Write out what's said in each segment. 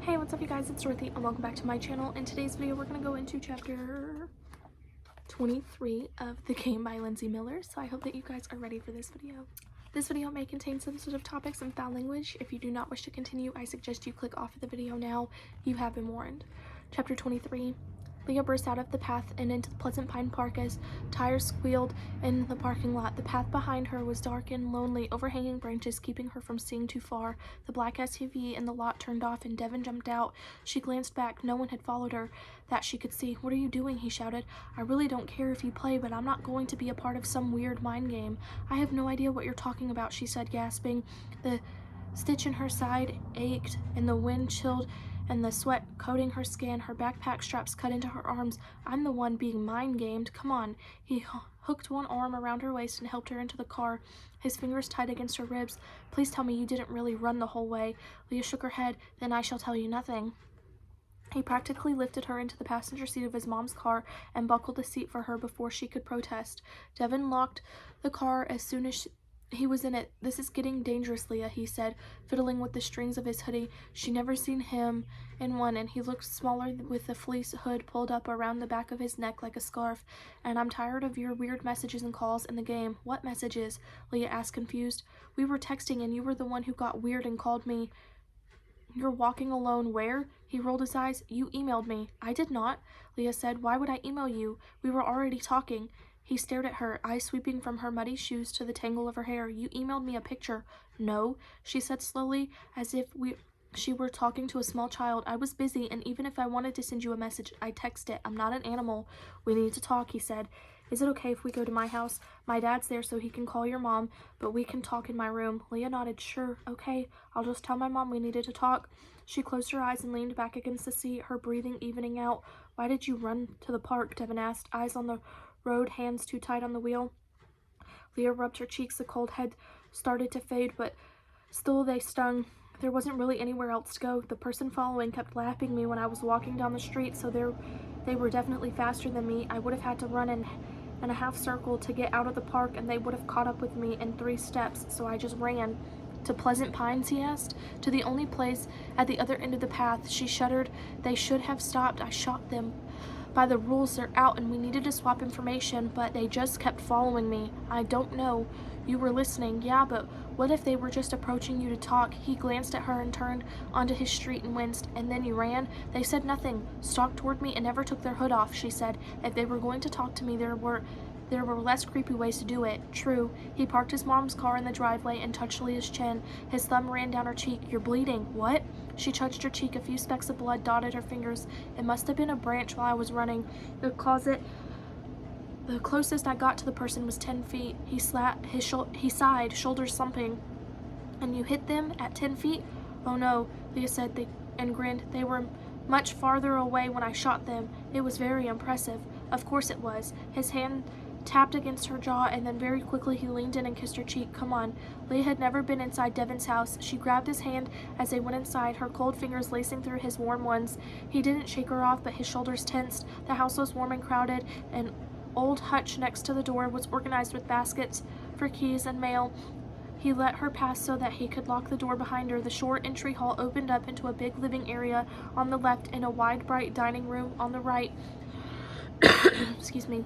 Hey, what's up you guys, it's Dorothy and welcome back to my channel. In today's video we're going to go into chapter 23 of The Game by Lindsay Miller, so I hope that you guys are ready for this video. This video may contain sensitive topics and foul language. If you do not wish to continue, I suggest you click off of the video now. You have been warned. Chapter 23. Leah burst out of the path and into the Pleasant Pine Park as tires squealed in the parking lot. The path behind her was dark and lonely, overhanging branches keeping her from seeing too far. The black SUV in the lot turned off and Devin jumped out. She glanced back. No one had followed her that she could see. "What are you doing?" he shouted. "I really don't care if you play, but I'm not going to be a part of some weird mind game." "I have no idea what you're talking about," she said, gasping. The stitch in her side ached and the wind chilled and the sweat coating her skin, her backpack straps cut into her arms. "I'm the one being mind-gamed. Come on." He hooked one arm around her waist and helped her into the car, his fingers tight against her ribs. "Please tell me you didn't really run the whole way." Leah shook her head. "Then I shall tell you nothing." He practically lifted her into the passenger seat of his mom's car and buckled the seat for her before she could protest. Devin locked the car as soon as he was in it. "This is getting dangerous, Leah," he said, fiddling with the strings of his hoodie. She'd never seen him in one, and he looked smaller with the fleece hood pulled up around the back of his neck like a scarf. "And I'm tired of your weird messages and calls in the game." "What messages?" Leah asked, confused. "We were texting, and you were the one who got weird and called me." "You're walking alone where?" He rolled his eyes. "You emailed me." "I did not," Leah said. "Why would I email you? We were already talking." He stared at her, eyes sweeping from her muddy shoes to the tangle of her hair. "You emailed me a picture." "No," she said slowly, as if she were talking to a small child. "I was busy, and even if I wanted to send you a message, I'd text it. I'm not an animal." "We need to talk," he said. "Is it okay if we go to my house? My dad's there so he can call your mom, but we can talk in my room." Leah nodded. "Sure, okay. I'll just tell my mom we needed to talk." She closed her eyes and leaned back against the seat, her breathing evening out. "Why did you run to the park?" Devin asked, eyes on the road, hands too tight on the wheel. Leah rubbed her cheeks. The cold had started to fade, but still they stung. "There wasn't really anywhere else to go. The person following kept lapping me when I was walking down the street, so they were definitely faster than me. I would have had to run in a half circle to get out of the park, and they would have caught up with me in 3 steps, so I just ran." "To Pleasant Pines?" he asked. "To the only place at the other end of the path." She shuddered. "They should have stopped. I shot them. By the rules, they're out, and we needed to swap information, but they just kept following me." "I don't know. You were listening." "Yeah, but what if they were just approaching you to talk?" He glanced at her and turned onto his street and winced. "And then you ran?" "They said nothing. Stalked toward me and never took their hood off," she said. "If they were going to talk to me, there were less creepy ways to do it." "True." He parked his mom's car in the driveway and touched Leah's chin. His thumb ran down her cheek. "You're bleeding." "What?" She touched her cheek. A few specks of blood dotted her fingers. "It must have been a branch while I was running. The closest I got to the person was 10 feet. He sighed, shoulders slumping. "And you hit them at 10 feet? "Oh no," Leah said and grinned. "They were much farther away when I shot them. It was very impressive." "Of course it was." His hand tapped against her jaw, and then very quickly he leaned in and kissed her cheek. "Come on." Leah had never been inside Devin's house. She grabbed his hand as they went inside, her cold fingers lacing through his warm ones. He didn't shake her off, but his shoulders tensed. The house was warm and crowded. An old hutch next to the door was organized with baskets for keys and mail. He let her pass so that he could lock the door behind her. The short entry hall opened up into a big living area on the left and a wide, bright dining room on the right. Excuse me.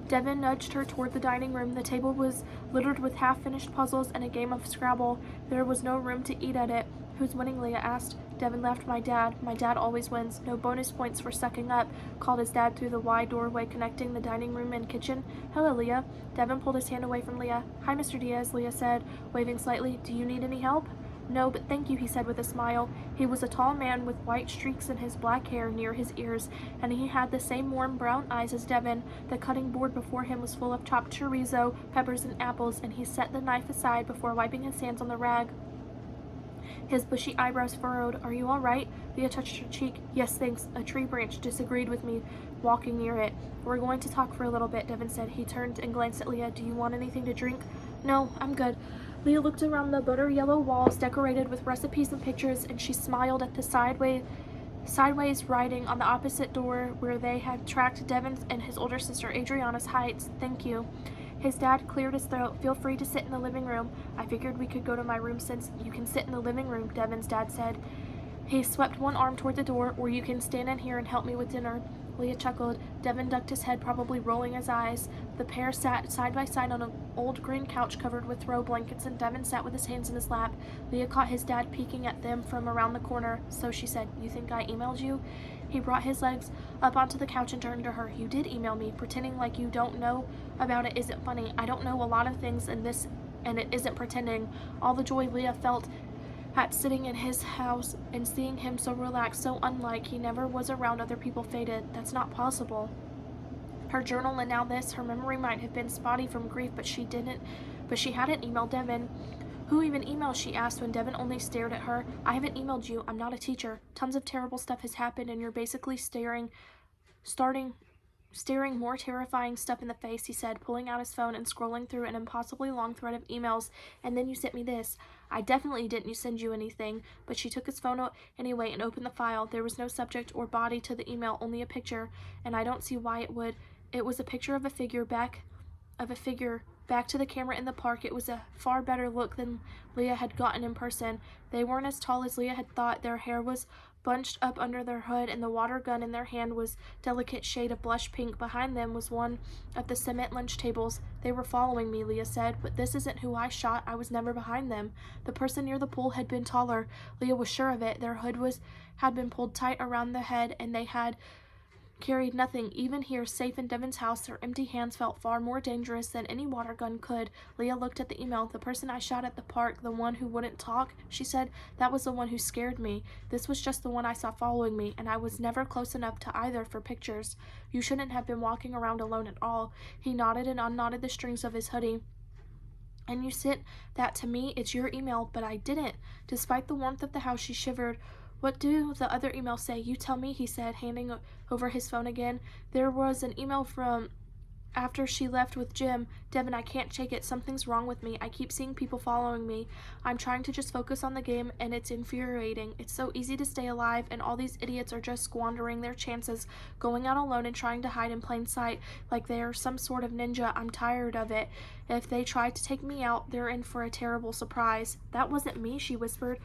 Devin nudged her toward the dining room. The table was littered with half-finished puzzles and a game of Scrabble. There was no room to eat at it. "Who's winning?" Leah asked. Devin laughed. "My dad. My dad always wins." "No bonus points for sucking up," called his dad through the wide doorway connecting the dining room and kitchen. "Hello, Leah." Devin pulled his hand away from Leah. "Hi, Mr. Diaz," Leah said, waving slightly. "Do you need any help?" "No, but thank you," he said with a smile. He was a tall man with white streaks in his black hair near his ears, and he had the same warm brown eyes as Devin. The cutting board before him was full of chopped chorizo, peppers, and apples, and he set the knife aside before wiping his hands on the rag. His bushy eyebrows furrowed. "Are you all right?" Leah touched her cheek. "Yes, thanks. A tree branch disagreed with me walking near it." "We're going to talk for a little bit," Devin said. He turned and glanced at Leah. "Do you want anything to drink?" "No, I'm good." Leah looked around the butter yellow walls decorated with recipes and pictures, and she smiled at the sideways writing on the opposite door where they had tracked Devin's and his older sister Adriana's heights. "Thank you." His dad cleared his throat. "Feel free to sit in the living room." "I figured we could go to my room since you can sit in the living room," Devin's dad said. He swept one arm toward the door. Or you can stand in here and help me with dinner. Leah chuckled. Devin ducked his head, probably rolling his eyes. The pair sat side by side on an old green couch covered with throw blankets, and Devin sat with his hands in his lap. Leah caught his dad peeking at them from around the corner. So she said, "You think I emailed you?" He brought his legs up onto the couch and turned to her. "You did email me. Pretending like you don't know about it isn't funny. I don't know a lot of things, and it isn't pretending." All the joy Leah felt at sitting in his house and seeing him so relaxed, so unlike he never was around other people, faded. That's not possible. Her journal and now this, her memory might have been spotty from grief, but she hadn't emailed Devin. "Who even emails?" she asked when Devin only stared at her. "I haven't emailed you. I'm not a teacher. Tons of terrible stuff has happened, and you're basically staring more terrifying stuff in the face," he said, pulling out his phone and scrolling through an impossibly long thread of emails. "And then you sent me this." "I definitely didn't send you anything." But she took his phone out anyway and opened the file. There was no subject or body to the email, only a picture, and I don't see why it would. It was a picture of a figure back to the camera in the park. It was a far better look than Leah had gotten in person. They weren't as tall as Leah had thought. Their hair was bunched up under their hood, and the water gun in their hand was delicate shade of blush pink. Behind them was one of the cement lunch tables. "They were following me," Leah said, "but this isn't who I shot. I was never behind them." The person near the pool had been taller. Leah was sure of it. Their hood had been pulled tight around the head, and they had carried nothing. Even here, safe in Devin's house, their empty hands felt far more dangerous than any water gun could. Leah looked at the email. "The person I shot at the park, the one who wouldn't talk," she said, "that was the one who scared me. This was just the one I saw following me, and I was never close enough to either for pictures. You shouldn't have been walking around alone at all." He nodded and unknotted the strings of his hoodie. "And you sent that to me? It's your email." "But I didn't." Despite the warmth of the house, she shivered. "What do the other emails say? You tell me," he said, handing over his phone again. "There was an email from after she left with Jim. Devin, I can't shake it. Something's wrong with me. I keep seeing people following me. I'm trying to just focus on the game, and it's infuriating. It's so easy to stay alive, and all these idiots are just squandering their chances, going out alone and trying to hide in plain sight, like they are some sort of ninja. I'm tired of it. If they try to take me out, they're in for a terrible surprise." "That wasn't me," she whispered.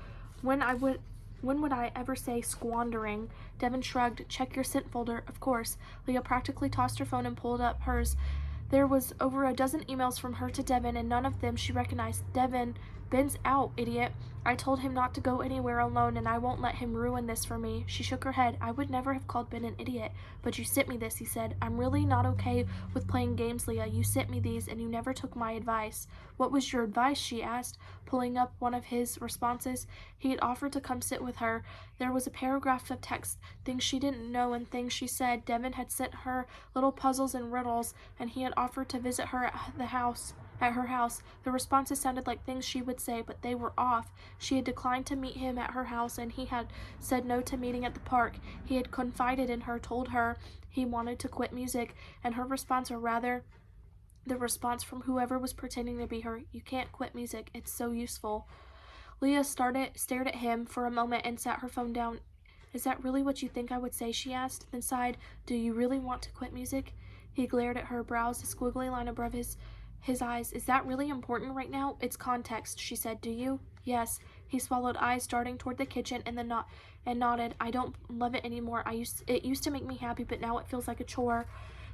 When would I ever say squandering?" Devin shrugged. "Check your sent folder." "Of course." Leah practically tossed her phone and pulled up hers. There was over a dozen emails from her to Devin, and none of them she recognized. "Devin, Ben's out, idiot. I told him not to go anywhere alone, and I won't let him ruin this for me." She shook her head. "I would never have called Ben an idiot." "But you sent me this," he said. "I'm really not okay with playing games, Leah. You sent me these, and you never took my advice." "What was your advice?" she asked, pulling up one of his responses. He had offered to come sit with her. There was a paragraph of text, things she didn't know and things she said. Devin had sent her little puzzles and riddles, and he had offered to visit her at her house. The responses sounded like things she would say, but they were off. She had declined to meet him at her house, and he had said no to meeting at the park. He had confided in her, told her he wanted to quit music, and her response, or rather the response from whoever was pretending to be her, "You can't quit music. It's so useful." Leah stared at him for a moment and sat her phone down. "Is that really what you think I would say?" she asked, then sighed. "Do you really want to quit music?" He glared at her, brows a squiggly line above his eyes. "Is that really important right now?" "It's context," she said. "Do you?" "Yes." He swallowed, eyes darting toward the kitchen, and nodded. "I don't love it anymore. It used to make me happy, but now it feels like a chore."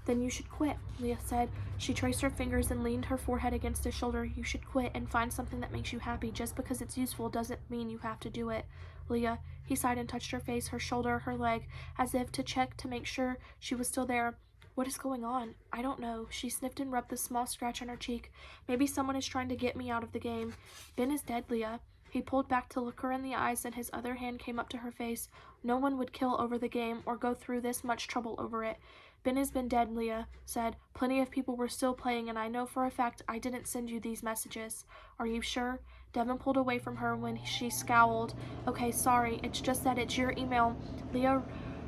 "Then you should quit," Leah said. She traced her fingers and leaned her forehead against his shoulder. "You should quit and find something that makes you happy. Just because it's useful doesn't mean you have to do it." "Leah," he sighed and touched her face, her shoulder, her leg, as if to check to make sure she was still there. "What is going on?" "I don't know." She sniffed and rubbed the small scratch on her cheek. "Maybe someone is trying to get me out of the game." "Ben is dead, Leah." He pulled back to look her in the eyes, and his other hand came up to her face. "No one would kill over the game or go through this much trouble over it." "Ben has been dead," Leah said. "Plenty of people were still playing, and I know for a fact I didn't send you these messages." "Are you sure?" Devin pulled away from her when she scowled. "Okay, sorry. It's just that it's your email." Leah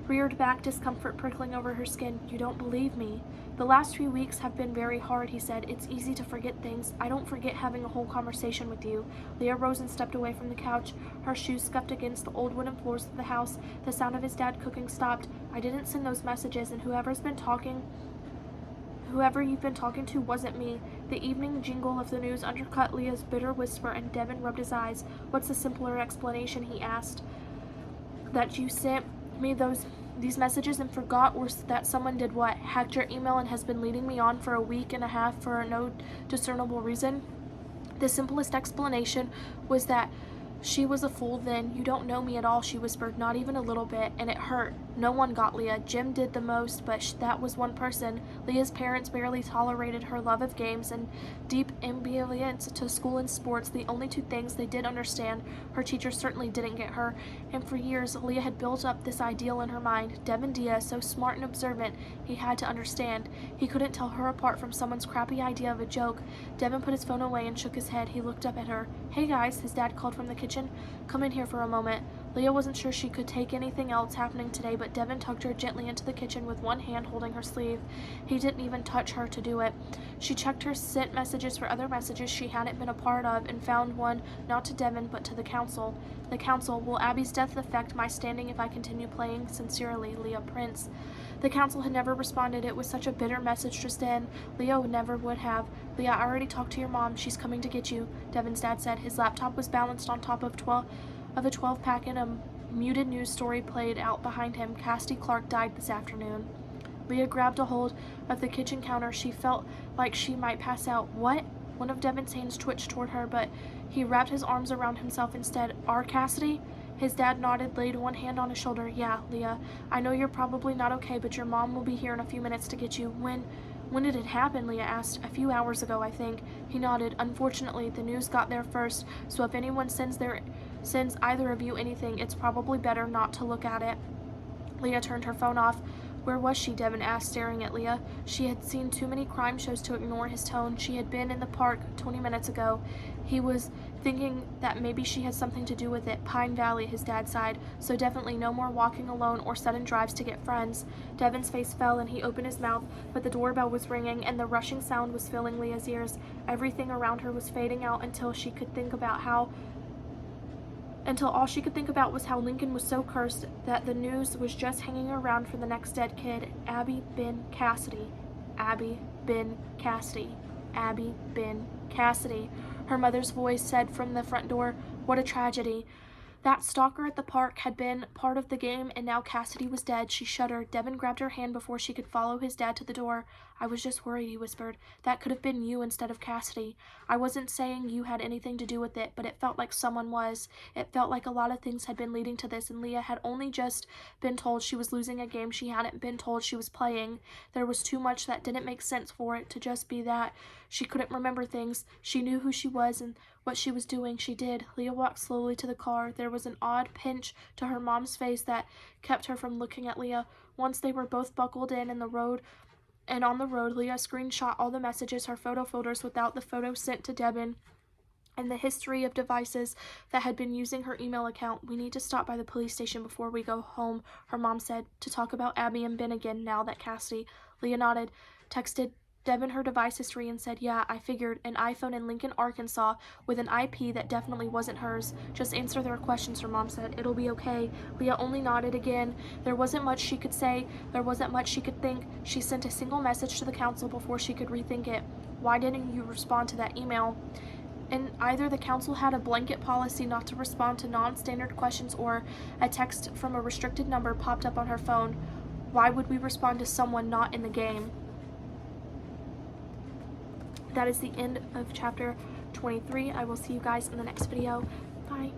reared back, discomfort prickling over her skin. "You don't believe me?" "The last few weeks have been very hard," he said. "It's easy to forget things. I don't forget having a whole conversation with you." Leah rose and stepped away from the couch. Her shoes scuffed against the old wooden floors of the house. The sound of his dad cooking stopped. "I didn't send those messages, and whoever you've been talking to wasn't me." The evening jingle of the news undercut Leah's bitter whisper, and Devin rubbed his eyes. "What's the simpler explanation?" he asked. that you sent me these messages and forgot, or that someone did what? Hacked your email and has been leading me on for a week and a half for no discernible reason? The simplest explanation was that she was a fool then. You don't know me at all, she whispered, not even a little bit, and it hurt. No one got Leah. Jim did the most, but that was one person. Leah's parents barely tolerated her love of games and deep ambivalence to school and sports, the only two things they did understand. Her teachers certainly didn't get her, and for years Leah had built up this ideal in her mind. Devin Diaz, so smart and observant, he had to understand. He couldn't tell her apart from someone's crappy idea of a joke. Devin put his phone away and shook his head. He looked up at her. Hey guys, his dad called from the kitchen. Come in here for a moment. Leah wasn't sure she could take anything else happening today, but Devin tugged her gently into the kitchen with one hand holding her sleeve. He didn't even touch her to do it. She checked her sent messages for other messages she hadn't been a part of and found one not to Devin but to the council. The council, will Abby's death affect my standing if I continue playing? Sincerely, Leah Prince. The council had never responded. It was such a bitter message to send. Leah never would have. Leah, I already talked to your mom. She's coming to get you, Devin's dad said. His laptop was balanced on top of a 12-pack and a muted news story played out behind him. Cassidy Clark died this afternoon. Leah grabbed a hold of the kitchen counter. She felt like she might pass out. What? One of Devin's hands twitched toward her, but he wrapped his arms around himself instead. Our Cassidy? His dad nodded, laid one hand on his shoulder. Yeah, Leah, I know you're probably not okay, but your mom will be here in a few minutes to get you. When did it happen? Leah asked. A few hours ago, I think. He nodded. Unfortunately, the news got there first, so if anyone sends either of you anything, it's probably better not to look at it. Leah turned her phone off. Where was she? Devin asked, staring at Leah. She had seen too many crime shows to ignore his tone. She had been in the park 20 minutes ago. He was thinking that maybe she had something to do with it. Pine Valley, his dad sighed. So definitely no more walking alone or sudden drives to get friends. Devin's face fell and he opened his mouth, but the doorbell was ringing and the rushing sound was filling Leah's ears. Everything around her was fading out until all she could think about was how Lincoln was so cursed that the news was just hanging around for the next dead kid. Abby Ben Cassidy. Abby Ben Cassidy. Abby Ben Cassidy. Her mother's voice said from the front door, what a tragedy. That stalker at the park had been part of the game, and now Cassidy was dead. She shuddered. Devin grabbed her hand before she could follow his dad to the door. I was just worried, he whispered. That could have been you instead of Cassidy. I wasn't saying you had anything to do with it, but it felt like someone was. It felt like a lot of things had been leading to this, and Leah had only just been told she was losing a game she hadn't been told she was playing. There was too much that didn't make sense for it to just be that. She couldn't remember things. She knew who she was and what she was doing. She did. Leah walked slowly to the car. There was an odd pinch to her mom's face that kept her from looking at Leah. Once they were both buckled in on the road, Leah screenshot all the messages, her photo folders without the photo sent to Devin, and the history of devices that had been using her email account. We need to stop by the police station before we go home, her mom said, to talk about Abby and Ben again now that Cassidy. Leah nodded, texted Devin her device history and said, yeah, I figured, an iPhone in Lincoln, Arkansas, with an IP that definitely wasn't hers. Just answer their questions, her mom said. It'll be okay. Leah only nodded again. There wasn't much she could say. There wasn't much she could think. She sent a single message to the council before she could rethink it. Why didn't you respond to that email? And either the council had a blanket policy not to respond to non-standard questions, or a text from a restricted number popped up on her phone. Why would we respond to someone not in the game? That is the end of chapter 23. I will see you guys in the next video. Bye.